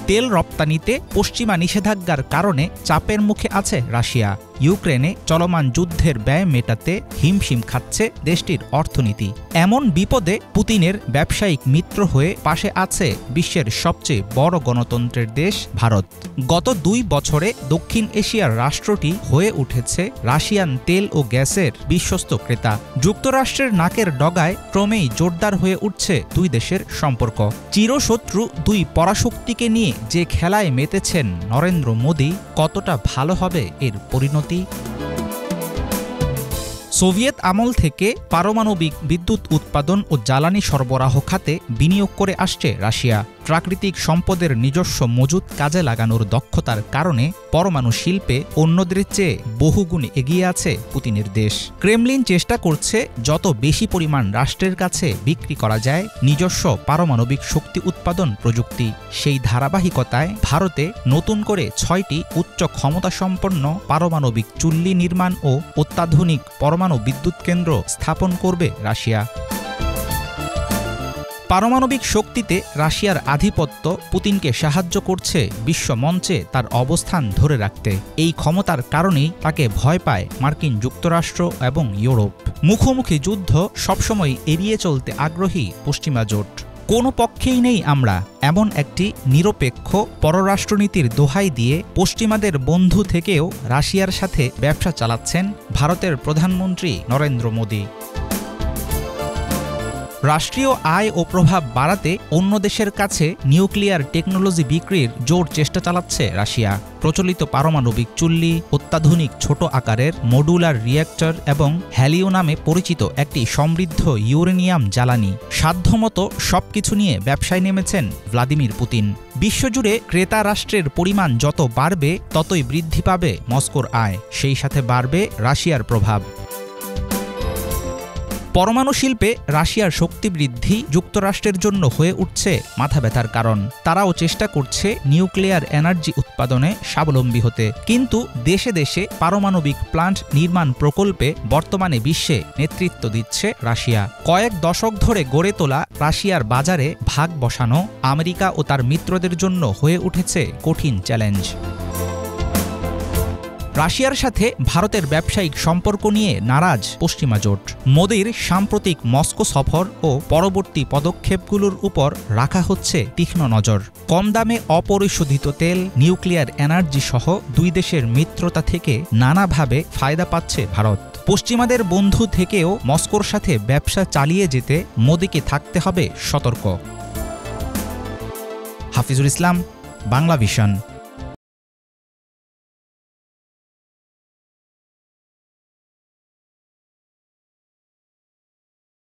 তেল রপ্তানিতে পশ্চিমা নিষেধাজ্ঞার কারণে চাপের মুখে আছে রাশিয়া। ইউক্রেনে চলমান যুদ্ধের ব্যয় মেটাতে হিমশিম খাচ্ছে দেশটির অর্থনীতি। এমন বিপদে পুতিনের ব্যবসায়িক মিত্র হয়ে পাশে আছে বিশ্বের সবচেয়ে বড় গণতন্ত্রের দেশ ভারত। গত 2 বছরে দক্ষিণ এশিয়ার রাষ্ট্রটি হয়ে উঠেছে রাশিয়ান তেল ও গ্যাসের বিশ্বস্ত ক্রেতা। যুক্তরাষ্ট্রের নাকের ডগায় ক্রমেই জোরদার হয়ে উঠছে দুই দেশের সম্পর্ক। চিরশত্রু দুই পরাশক্তিকে নিয়ে যে খেলায় মেতেছেন নরেন্দ্র মোদী, কতটা ভালো হবে এর পরিণতি? সোভিয়েত আমল থেকে পারমাণবিক বিদ্যুৎ উৎপাদন ও জ্বালানি সরবরাহ খাতে বিনিয়োগ করে আসছে রাশিয়া। প্রাকৃতিক সম্পদের নিজস্ব মজুত কাজে লাগানোর দক্ষতার কারণে পরমাণু শিল্পে অন্যদের চেয়ে বহুগুণে এগিয়ে আছে পুতিনের দেশ। ক্রেমলিন চেষ্টা করছে যত বেশি পরিমাণ রাষ্ট্রের কাছে বিক্রি করা যায় নিজস্ব পারমাণবিক শক্তি উৎপাদন প্রযুক্তি। সেই ধারাবাহিকতায় ভারতে নতুন করে 6টি উচ্চ ক্ষমতাসম্পন্ন পারমাণবিক চুল্লি নির্মাণ ও অত্যাধুনিক পরমাণু বিদ্যুৎ কেন্দ্র স্থাপন করবে রাশিয়া। পারমাণবিক শক্তিতে রাশিয়ার আধিপত্য পুতিনকে সাহায্য করছে বিশ্ব মঞ্চে তার অবস্থান ধরে রাখতে। এই ক্ষমতার কারণেই তাকে ভয় পায় মার্কিন যুক্তরাষ্ট্র এবং ইউরোপ। মুখোমুখি যুদ্ধ সবসময় এড়িয়ে চলতে আগ্রহী পশ্চিমা জোট। কোনো পক্ষেই নেই আমরা, এমন একটি নিরপেক্ষ পররাষ্ট্রনীতির দোহাই দিয়ে পশ্চিমাদের বন্ধু থেকেও রাশিয়ার সাথে ব্যবসা চালাচ্ছেন ভারতের প্রধানমন্ত্রী নরেন্দ্র মোদী। রাষ্ট্রীয় আয় ও প্রভাব বাড়াতে অন্য দেশের কাছে নিউক্লিয়ার টেকনোলজি বিক্রির জোর চেষ্টা চালাচ্ছে রাশিয়া। প্রচলিত পারমাণবিক চুল্লি, অত্যাধুনিক ছোট আকারের মডুলার রিয়্যাক্টর এবং হ্যালিও নামে পরিচিত একটি সমৃদ্ধ ইউরেনিয়াম জ্বালানি, সাধ্যমতো সবকিছু নিয়ে ব্যবসায় নেমেছেন ভ্লাদিমির পুতিন। বিশ্বজুড়ে ক্রেতা রাষ্ট্রের পরিমাণ যত বাড়বে ততই বৃদ্ধি পাবে মস্কোর আয়, সেই সাথে বাড়বে রাশিয়ার প্রভাব। পরমাণু শিল্পে রাশিয়ার শক্তি বৃদ্ধি যুক্তরাষ্ট্রের জন্য হয়ে উঠছে মাথা ব্যথার কারণ। তারাও চেষ্টা করছে নিউক্লিয়ার এনার্জি উৎপাদনে স্বাবলম্বী হতে, কিন্তু দেশে দেশে পারমাণবিক প্লান্ট নির্মাণ প্রকল্পে বর্তমানে বিশ্বে নেতৃত্ব দিচ্ছে রাশিয়া। কয়েক দশক ধরে গড়ে তোলা রাশিয়ার বাজারে ভাগ বসানো আমেরিকা ও তার মিত্রদের জন্য হয়ে উঠেছে কঠিন চ্যালেঞ্জ। রাশিয়ার সাথে ভারতের ব্যবসায়িক সম্পর্ক নিয়ে নারাজ পশ্চিমা জোট। মোদির সাম্প্রতিক মস্কো সফর ও পরবর্তী পদক্ষেপগুলোর উপর রাখা হচ্ছে তীক্ষ্ণ নজর। কম দামে অপরিশোধিত তেল, নিউক্লিয়ার এনার্জি সহ দুই দেশের মিত্রতা থেকে নানাভাবে ফায়দা পাচ্ছে ভারত। পশ্চিমাদের বন্ধু থেকেও মস্কোর সাথে ব্যবসা চালিয়ে যেতে মোদিকে থাকতে হবে সতর্ক। হাফিজুল ইসলাম, বাংলা ভিশন।